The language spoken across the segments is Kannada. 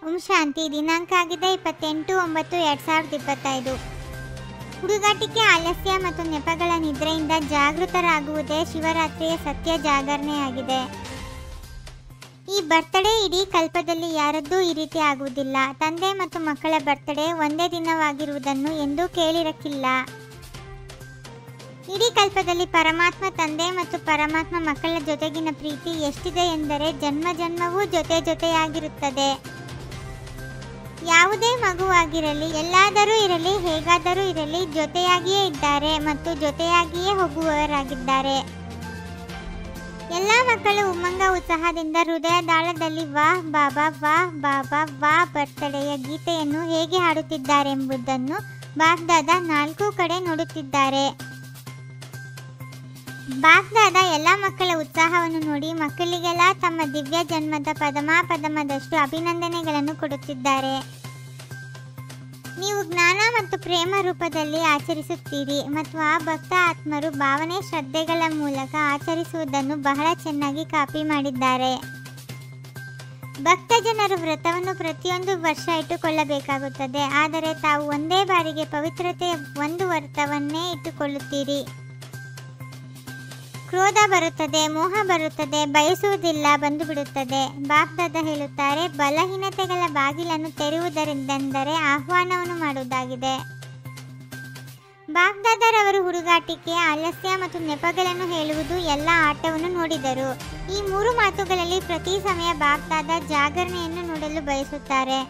ಓಂ ಶಾಂತಿ. ದಿನಾಂಕ ಆಗಿದೆ 28/9/2025. ಹುಡುಗಾಟಿಕೆ, ಆಲಸ್ಯ ಮತ್ತು ನೆಪಗಳ ನಿದ್ರೆಯಿಂದ ಜಾಗೃತರಾಗುವುದೇ ಶಿವರಾತ್ರಿಯ ಸತ್ಯ ಜಾಗರಣೆಯಾಗಿದೆ. ಈ ಬರ್ತ್ಡೇ ಇಡೀ ಕಲ್ಪದಲ್ಲಿ ಯಾರದ್ದೂ ಈ ರೀತಿ ಆಗುವುದಿಲ್ಲ. ತಂದೆ ಮತ್ತು ಮಕ್ಕಳ ಬರ್ತ್ಡೇ ಒಂದೇ ದಿನವಾಗಿರುವುದನ್ನು ಎಂದೂ ಕೇಳಿರಕ್ಕಿಲ್ಲ. ಇಡೀ ಕಲ್ಪದಲ್ಲಿ ಪರಮಾತ್ಮ ತಂದೆ ಮತ್ತು ಪರಮಾತ್ಮ ಮಕ್ಕಳ ಜೊತೆಗಿನ ಪ್ರೀತಿ ಎಷ್ಟಿದೆ ಎಂದರೆ ಜನ್ಮ ಜನ್ಮವೂ ಜೊತೆಯಾಗಿರುತ್ತದೆ. ಯಾವುದೇ ಮಗುವಾಗಿರಲಿ, ಎಲ್ಲಾದರೂ ಇರಲಿ, ಹೇಗಾದರೂ ಇರಲಿ, ಜೊತೆಯಾಗಿಯೇ ಇದ್ದಾರೆ ಮತ್ತು ಜೊತೆಯಾಗಿಯೇ ಹೋಗುವವರಾಗಿದ್ದಾರೆ. ಎಲ್ಲ ಮಕ್ಕಳು ಉಮ್ಮಂಗ ಉತ್ಸಾಹದಿಂದ ಹೃದಯದಾಳದಲ್ಲಿ ವಾಹ್ ಬಾಬಾ ವಾಹ್ ಬಾಬಾ ವಾಹ್ ಬರ್ತ್ಡೇಯ ಗೀತೆಯನ್ನು ಹೇಗೆ ಹಾಡುತ್ತಿದ್ದಾರೆಂಬುದನ್ನು ಬಾಗ್ದಾದ 4 ಕಡೆ ನೋಡುತ್ತಿದ್ದಾರೆ. ಬಾಗ್ದಾದ ಎಲ್ಲ ಮಕ್ಕಳ ಉತ್ಸಾಹವನ್ನು ನೋಡಿ ಮಕ್ಕಳಿಗೆಲ್ಲ ತಮ್ಮ ದಿವ್ಯ ಜನ್ಮದ ಪದಮದಷ್ಟು ಅಭಿನಂದನೆಗಳನ್ನು ಕೊಡುತ್ತಿದ್ದಾರೆ. ನೀವು ಜ್ಞಾನ ಮತ್ತು ಪ್ರೇಮ ರೂಪದಲ್ಲಿ ಆಚರಿಸುತ್ತೀರಿ ಮತ್ತು ಆ ಭಕ್ತ ಆತ್ಮರು ಭಾವನೆ ಶ್ರದ್ಧೆಗಳ ಮೂಲಕ ಆಚರಿಸುವುದನ್ನು ಬಹಳ ಚೆನ್ನಾಗಿ ಕಾಪಿ ಮಾಡಿದ್ದಾರೆ. ಭಕ್ತ ಜನರು ವ್ರತವನ್ನು ಪ್ರತಿಯೊಂದು ವರ್ಷ ಇಟ್ಟುಕೊಳ್ಳಬೇಕಾಗುತ್ತದೆ. ಆದರೆ ತಾವು ಒಂದೇ ಬಾರಿಗೆ ಪವಿತ್ರತೆಯ ಒಂದು ವ್ರತವನ್ನೇ ಇಟ್ಟುಕೊಳ್ಳುತ್ತೀರಿ. ಕ್ರೋಧ ಬರುತ್ತದೆ, ಮೋಹ ಬರುತ್ತದೆ, ಬಯಸುವುದಿಲ್ಲ ಬಂದುಬಿಡುತ್ತದೆ. ಬಾಗ್ದಾದ ಹೇಳುತ್ತಾರೆ, ಬಲಹೀನತೆಗಳ ಬಾಗಿಲನ್ನು ತೆರೆಯುವುದರಿಂದೆಂದರೆ ಆಹ್ವಾನವನ್ನು ಮಾಡುವುದಾಗಿದೆ. ಬಾಗ್ದಾದರವರು ಹುಡುಗಾಟಿಕೆ, ಆಲಸ್ಯ ಮತ್ತು ನೆಪಗಳನ್ನು ಹೇಳುವುದು ಎಲ್ಲ ಆಟವನ್ನು ನೋಡಿದರು. ಈ 3 ಮಾತುಗಳಲ್ಲಿ ಪ್ರತಿ ಸಮಯ ಬಾಗ್ದಾದ ಜಾಗರಣೆಯನ್ನು ನೋಡಲು ಬಯಸುತ್ತಾರೆ.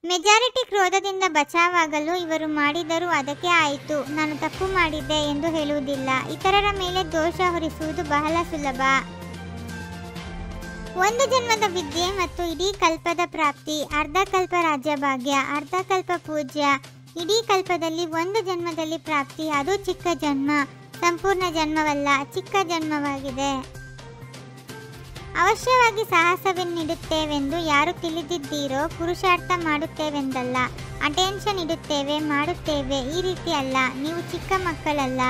ಮೆಜಾರಿಟಿ ಕ್ರೋಧದಿಂದ ಬಚಾವಾಗಲು ಇವರು ಮಾಡಿದರೂ ಅದಕ್ಕೆ ಆಯಿತು, ನಾನು ತಪ್ಪು ಮಾಡಿದ್ದೆ ಎಂದು ಹೇಳುವುದಿಲ್ಲ. ಇತರರ ಮೇಲೆ ದೋಷ ಹೊರಿಸುವುದು ಬಹಳ ಸುಲಭ. ಒಂದು ಜನ್ಮದ ವಿದ್ಯೆ ಮತ್ತು ಇಡೀ ಕಲ್ಪದ ಪ್ರಾಪ್ತಿ, ಅರ್ಧಕಲ್ಪ ರಾಜ್ಯಭಾಗ್ಯ, ಅರ್ಧಕಲ್ಪ ಪೂಜ್ಯ, ಇಡೀ ಕಲ್ಪದಲ್ಲಿ ಒಂದು ಜನ್ಮದಲ್ಲಿ ಪ್ರಾಪ್ತಿ. ಅದು ಚಿಕ್ಕ ಜನ್ಮ, ಸಂಪೂರ್ಣ ಜನ್ಮವಲ್ಲ, ಚಿಕ್ಕ ಜನ್ಮವಾಗಿದೆ. ಅವಶ್ಯವಾಗಿ ಸಾಹಸವನ್ನಿಡುತ್ತೇವೆಂದು ಯಾರು ತಿಳಿದಿದ್ದೀರೋ, ಪುರುಷಾರ್ಥ ಮಾಡುತ್ತೇವೆಂದಲ್ಲ, ಅಟೆನ್ಷನ್ ಇಡುತ್ತೇವೆ, ಮಾಡುತ್ತೇವೆ, ಈ ರೀತಿ ಅಲ್ಲ. ನೀವು ಚಿಕ್ಕ ಮಕ್ಕಳಲ್ಲ.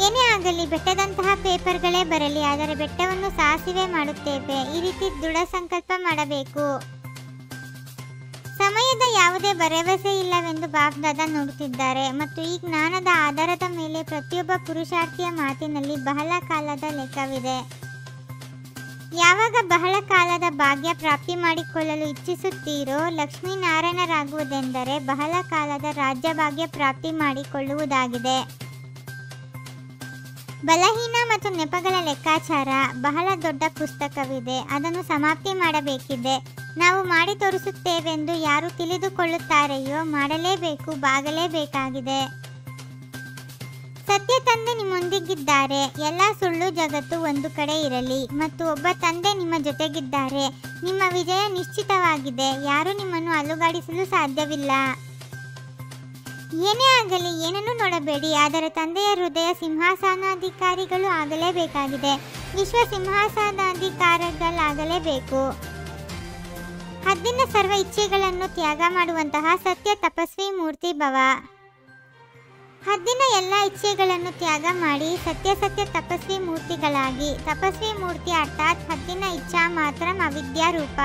ಏನೇ ಆಗಲಿ, ಬೆಟ್ಟದಂತಹ ಪೇಪರ್ಗಳೇ ಬರಲಿ, ಆದರೆ ಬೆಟ್ಟವನ್ನು ಸಾಸಿವೆ ಮಾಡುತ್ತೇವೆ, ಈ ರೀತಿ ದೃಢ ಸಂಕಲ್ಪ ಮಾಡಬೇಕು. ಸಮಯದ ಯಾವುದೇ ಭರವಸೆ ಇಲ್ಲವೆಂದು ಬಾಗ್ದಾದ ನೋಡುತ್ತಿದ್ದಾರೆ ಮತ್ತು ಈ ಜ್ಞಾನದ ಆಧಾರದ ಮೇಲೆ ಪ್ರತಿಯೊಬ್ಬ ಪುರುಷಾರ್ಥಿಯ ಮಾತಿನಲ್ಲಿ ಬಹಳ ಕಾಲದ ಲೆಕ್ಕವಿದೆ. ಯಾವಾಗ ಬಹಳ ಕಾಲದ ಭಾಗ್ಯ ಪ್ರಾಪ್ತಿ ಮಾಡಿಕೊಳ್ಳಲು ಇಚ್ಛಿಸುತ್ತೀರೋ, ಲಕ್ಷ್ಮೀನಾರಾಯಣರಾಗುವುದೆಂದರೆ ಬಹಳ ಕಾಲದ ರಾಜ್ಯಭಾಗ್ಯ ಪ್ರಾಪ್ತಿ ಮಾಡಿಕೊಳ್ಳುವುದಾಗಿದೆ. ಬಲಹೀನ ಮತ್ತು ನೆಪಗಳ ಲೆಕ್ಕಾಚಾರ ಬಹಳ ದೊಡ್ಡ ಪುಸ್ತಕವಿದೆ. ಅದನ್ನು ಸಮಾಪ್ತಿ ಮಾಡಬೇಕಿದೆ. ನಾವು ಮಾಡಿ ತೋರಿಸುತ್ತೇವೆಂದು ಯಾರು ತಿಳಿದುಕೊಳ್ಳುತ್ತಾರೆಯೋ ಮಾಡಲೇಬೇಕು, ಬಾಗಲೇಬೇಕಾಗಿದೆ. ಸತ್ಯ ತಂದೆ ನಿಮ್ಮೊಂದಿಗಿದ್ದಾರೆ. ಎಲ್ಲ ಸುಳ್ಳು ಜಗತ್ತು ಒಂದು ಕಡೆ ಇರಲಿ ಮತ್ತು ಒಬ್ಬ ತಂದೆ ನಿಮ್ಮ ಜೊತೆಗಿದ್ದಾರೆ. ನಿಮ್ಮ ವಿಜಯ ನಿಶ್ಚಿತವಾಗಿದೆ. ಯಾರೂ ನಿಮ್ಮನ್ನು ಅಲುಗಾಡಿಸಲು ಸಾಧ್ಯವಿಲ್ಲ. ಏನೇ ಆಗಲಿ, ಏನನ್ನೂ ನೋಡಬೇಡಿ, ಆದರೆ ತಂದೆಯ ಹೃದಯ ಸಿಂಹಾಸನಾಧಿಕಾರಿಗಳು ಆಗಲೇಬೇಕಾಗಿದೆ. ವಿಶ್ವ ಸಿಂಹಾಸನಾಧಿಕಾರಿಗಳಾಗಲೇಬೇಕು. ಹದ್ದಿನ ಸರ್ವ ಇಚ್ಛೆಗಳನ್ನು ತ್ಯಾಗ ಮಾಡುವಂತಹ ಸತ್ಯ ತಪಸ್ವಿ ಮೂರ್ತಿ ಭವ. ಹದ್ದಿನ ಎಲ್ಲ ಇಚ್ಛೆಗಳನ್ನು ತ್ಯಾಗ ಮಾಡಿ ಸತ್ಯ ತಪಸ್ವಿ ಮೂರ್ತಿಗಳಾಗಿ. ತಪಸ್ವಿ ಮೂರ್ತಿ ಅರ್ಥಾತ್ ಹದ್ದಿನ ಇಚ್ಛಾ ಮಾತ್ರ ಅವಿದ್ಯಾ ರೂಪ.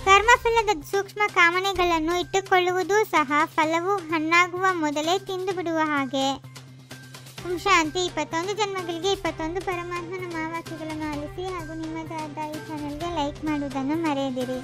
ಕರ್ಮಫಲದ ಸೂಕ್ಷ್ಮ ಕಾಮನೆಗಳನ್ನು ಇಟ್ಟುಕೊಳ್ಳುವುದೂ ಸಹ ಫಲವು ಹಣ್ಣಾಗುವ ಮೊದಲೇ ತಿಂದು ಬಿಡುವ ಹಾಗೆ. ಓಂ ಶಾಂತಿ. 21 ಜನ್ಮಗಳಿಗೆ 21 ಪರಮಾತ್ಮನ ಮಹಾವಾಕ್ಯಗಳನ್ನು ಆಲಿಸಿ ಹಾಗೂ ನಿಮ್ಮದಾದ ಈ ಚಾನೆಲ್ಗೆ ಲೈಕ್ ಮಾಡುವುದನ್ನು ಮರೆಯದಿರಿ.